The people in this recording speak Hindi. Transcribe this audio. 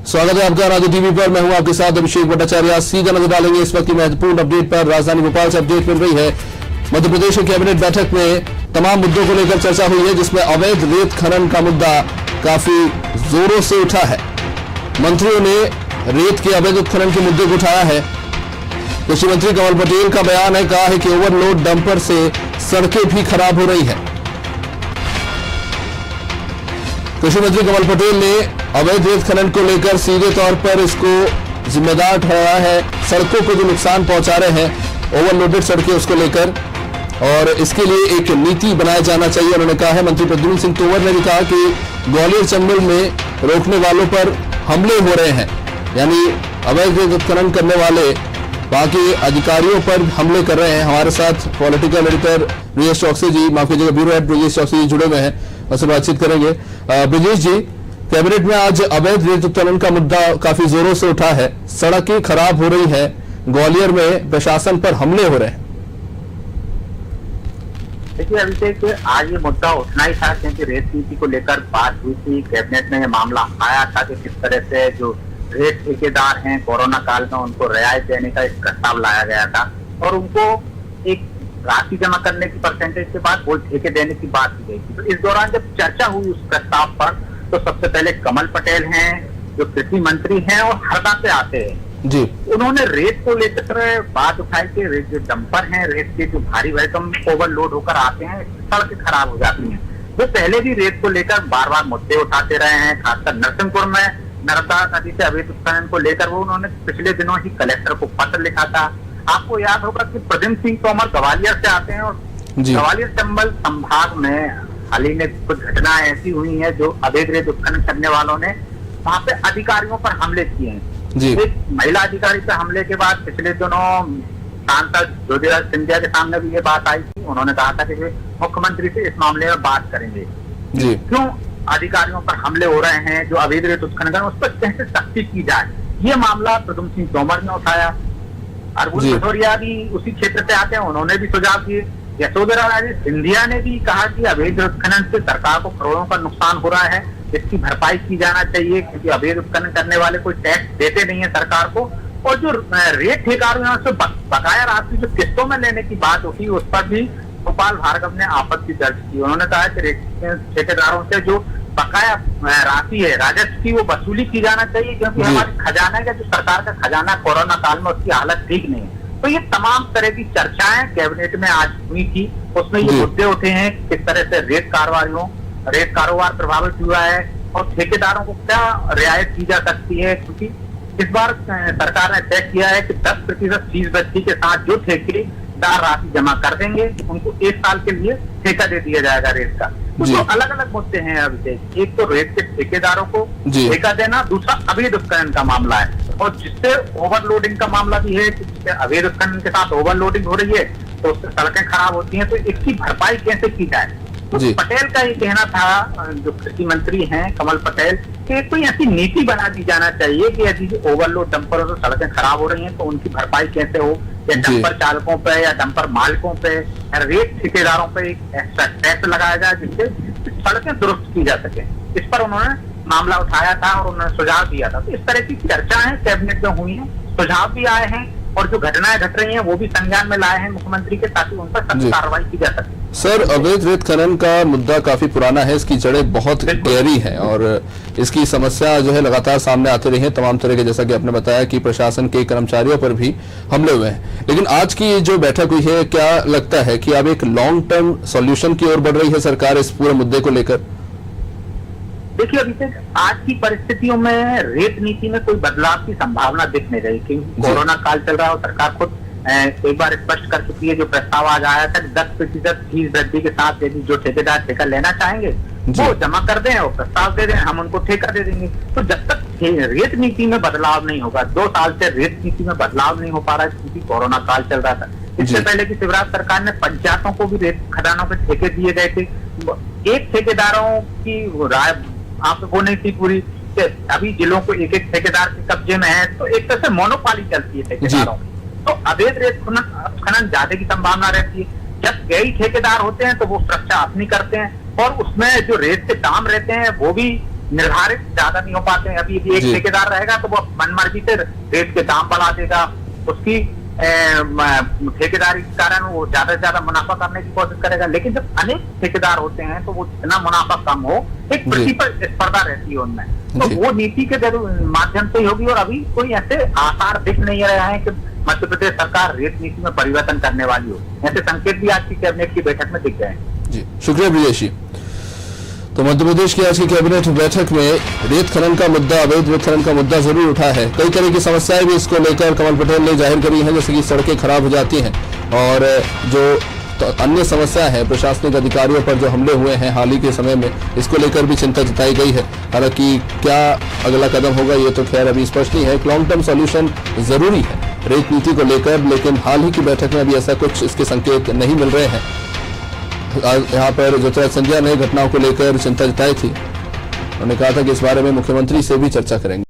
स्वागत है आपका राजू टीवी पर। मैं हूं आपके साथ अभिषेक भट्टाचार्य। सीधा नजर डालेंगे इस वक्त की महत्वपूर्ण अपडेट पर। राजधानी भोपाल से अपडेट मिल रही है। मध्य प्रदेश की कैबिनेट बैठक में तमाम मुद्दों को लेकर चर्चा हुई है, जिसमें अवैध रेत खनन का मुद्दा काफी जोरों से उठा है। मंत्रियों ने रेत के अवैध खनन के मुद्दे को उठाया है। कृषि मंत्री कमल पटेल का बयान है, कहा है कि ओवरलोड डंपर से सड़कें भी खराब हो रही है। कृषि मंत्री कमल पटेल ने अवैध रेत खनन को लेकर सीधे तौर पर इसको जिम्मेदार ठहराया है। सड़कों को जो नुकसान पहुंचा रहे हैं ओवरलोडेड सड़कें, उसको लेकर, और इसके लिए एक नीति बनाया जाना चाहिए उन्होंने कहा है। मंत्री प्रद्युम्न सिंह तोमर ने भी कहा कि ग्वालियर चंबल में रोकने वालों पर हमले हो रहे हैं, यानी अवैध रेत खनन करने वाले बाकी अधिकारियों पर हमले कर रहे हैं। हमारे साथ पॉलिटिकल एडिटर ब्रजेश चौकसी जी, माफ कीजिएगा, ब्यूरो हेड ब्रजेश चौकसी जी जुड़े हुए हैं, उससे बातचीत करेंगे। ब्रजेश जी, कैबिनेट में आज अवैध रेत उत्खनन का मुद्दा काफी जोरों से उठा है। सड़कें खराब हो रही है, ग्वालियर में प्रशासन पर हमले हो रहे हैं। देखिए अभिषेक, आज ये मुद्दा उठना ही था क्योंकि रेत नीति को लेकर बात हुई थी। कैबिनेट में ये मामला आया था कि किस तरह से जो रेत ठेकेदार हैं कोरोना काल में उनको रियायत देने का एक प्रस्ताव लाया गया था और उनको एक राशि जमा करने की परसेंटेज के बाद वो ठेके देने की बात की गई थी। तो इस दौरान जब चर्चा हुई उस प्रस्ताव पर, तो सबसे पहले कमल पटेल हैं जो कृषि मंत्री हैं और हरदा से आते हैं जी, उन्होंने रेत को लेकर बात उठाई कि रेत जो डंपर हैं, रेत के जो भारी भरकम ओवरलोड होकर आते हैं, सड़कें खराब हो जाती हैं। वो पहले भी रेत को लेकर बार बार मुद्दे उठाते रहे हैं। खासकर नरसिंहपुर में नर्मदा नदी से अवैध उत्खनन को लेकर वो उन्होंने पिछले दिनों ही कलेक्टर को पत्र लिखा था। आपको याद होगा कि प्रद्युम्न सिंह तोमर ग्वालियर से आते हैं और ग्वालियर चंबल संभाग में हाल ही में कुछ घटनाएं ऐसी हुई हैं जो अवैध रेत उत्खनन करने वालों ने वहां पे अधिकारियों पर हमले किए हैं। एक महिला अधिकारी पे हमले के बाद पिछले दिनों सांसद ज्योतिरादित्य सिंधिया के सामने भी ये बात आई थी। उन्होंने कहा था कि वे मुख्यमंत्री से इस मामले में बात करेंगे। क्यों अधिकारियों पर हमले हो रहे हैं जो अवैध रेत उत्खनन कर, उस पर कैसे सख्ती की जाए, ये मामला प्रद्युम्न सिंह तोमर ने उठाया। अर्जुन भदौरिया भी उसी क्षेत्र से आते हैं, उन्होंने भी सुझाव दिए। यशोधरा राजे सिंधिया ने भी कहा कि अवैध उत्खनन से सरकार को करोड़ों का नुकसान हो रहा है, इसकी भरपाई की जाना चाहिए क्योंकि अवैध उत्खनन करने वाले कोई टैक्स देते नहीं है सरकार को। और जो रेत ठेकेदारों से बकाया राशि जो किस्तों में लेने की बात उठी, उस पर भी गोपाल भार्गव ने आपत्ति दर्ज की। उन्होंने कहा कि रेत ठेकेदारों से जो बकाया राशि है राजस्व की, वो वसूली की जाना चाहिए क्योंकि हमारे खजाना का जो सरकार का खजाना कोरोना काल में उसकी हालत ठीक नहीं है। तो ये तमाम तरह की चर्चाएं कैबिनेट में आज हुई थी, उसमें ये मुद्दे उठे हैं किस तरह से रेत कारोबार प्रभावित हुआ है और ठेकेदारों को क्या रियायत की जा सकती है। क्योंकि इस बार सरकार ने तय किया है कि 10% फीस वृद्धि के साथ जो ठेकेदार राशि जमा कर देंगे उनको 1 साल के लिए ठेका दे दिया जाएगा रेत का। तो अलग अलग मुद्दे हैं अभिषेक। एक तो रेत के ठेकेदारों को ठेका देना, दूसरा अवैध उत्खनन का मामला है और जिससे ओवरलोडिंग का मामला भी है कि अवैध उत्खनन के साथ ओवरलोडिंग हो रही है तो उससे सड़कें खराब होती हैं। तो इसकी भरपाई कैसे की जाए, तो पटेल का ये कहना था, जो कृषि मंत्री हैं कमल पटेल, कि कोई ऐसी नीति बना दी जाना चाहिए कि यदि ओवरलोड डंपरों से सड़कें खराब हो रही हैं तो उनकी भरपाई कैसे हो, या डंपर चालकों पे या डंपर मालिकों पे या रेत ठेकेदारों पे एक एक्स्ट्रा टैक्स लगाया जाए जिससे सड़कें दुरुस्त की जा सके। इस पर उन्होंने मामला उठाया था और उन्होंने सुझाव दिया था। तो इस तरह की चर्चाएं कैबिनेट में हुई हैं, सुझाव भी आए हैं और जो घटनाएं घट रही हैं वो भी संज्ञान में लाए हैं मुख्यमंत्री के, ताकि उन पर सख्त कार्रवाई की जा सके। सर, अवैध रेत खनन का मुद्दा काफी पुराना है, इसकी जड़ें बहुत गहरी हैं और इसकी समस्या जो है लगातार सामने आती रही है तमाम तरह के, जैसा कि आपने बताया कि प्रशासन के कर्मचारियों पर भी हमले हुए हैं। लेकिन आज की जो बैठक हुई है, क्या लगता है कि अब एक लॉन्ग टर्म सॉल्यूशन की ओर बढ़ रही है सरकार इस पूरे मुद्दे को लेकर? देखिए अभिषेक, आज की परिस्थितियों में रेत नीति में कोई बदलाव की संभावना दिख नहीं रही क्योंकि कोरोना काल चल रहा है और सरकार खुद एक बार स्पष्ट कर चुकी है। जो प्रस्ताव आज आया था 10% फीस वृद्धि के साथ यदि जो ठेकेदार ठेका लेना चाहेंगे वो जमा कर दें और प्रस्ताव दे दें, हम उनको ठेका दे देंगे। तो जब तक रेत नीति में बदलाव नहीं होगा, 2 साल से रेत नीति में बदलाव नहीं हो पा रहा है क्योंकि कोरोना काल चल रहा था। इससे पहले की शिवराज सरकार ने पंचायतों को भी रेत खदानों पे ठेके दिए गए थे। एक ठेकेदारों की राय आप वो नहीं थी पूरी, अभी जिलों को एक एक ठेकेदार के कब्जे में है, तो एक तरह से मोनोपाली चलती है ठेकेदारों की। तो अवैध रेत खनन ज्यादा की संभावना रहती है। जब कई ठेकेदार होते हैं तो वो सुरक्षा अपनी करते हैं और उसमें जो रेत के दाम रहते हैं वो भी निर्धारित ज्यादा नहीं हो पाते हैं। अभी यदि एक जी। ठेकेदार रहेगा तो वो मनमर्जी से रेत के दाम बढ़ा देगा, उसकी ठेकेदारी के कारण वो ज्यादा से ज्यादा मुनाफा करने की कोशिश करेगा। लेकिन जब अनेक ठेकेदार होते हैं तो वो जितना मुनाफा कम हो, एक जी। प्रतिस्पर्धा रहती है उनमें, तो जी। वो नीति के माध्यम से ही होगी। और अभी कोई ऐसे आसार दिख नहीं रहे हैं कि मध्य प्रदेश सरकार रेत नीति में परिवर्तन करने वाली हो। ऐसे संकेत भी आज की कैबिनेट की बैठक में दिख गए हैं। जी, शुक्रिया ब्रिजेश जी। तो मध्य प्रदेश की आज की कैबिनेट बैठक में रेत खनन का मुद्दा, अवैध रेत खनन का मुद्दा जरूर उठा है। कई तरह की समस्याएं भी इसको लेकर कमल पटेल ने जाहिर करी हैं, जैसे कि सड़कें खराब हो जाती हैं और जो तो अन्य समस्या है प्रशासनिक अधिकारियों पर जो हमले हुए हैं हाल ही के समय में, इसको लेकर भी चिंता जताई गई है। हालांकि क्या अगला कदम होगा ये तो खैर अभी स्पष्ट नहीं है। एक लॉन्ग टर्म सॉल्यूशन जरूरी है रेत नीति को लेकर, लेकिन हाल ही की बैठक में अभी ऐसा कुछ इसके संकेत नहीं मिल रहे हैं। यहाँ पर ज्योतिरादित्य सिंधिया ने घटनाओं को लेकर चिंता जताई थी, उन्होंने कहा था कि इस बारे में मुख्यमंत्री से भी चर्चा करेंगे।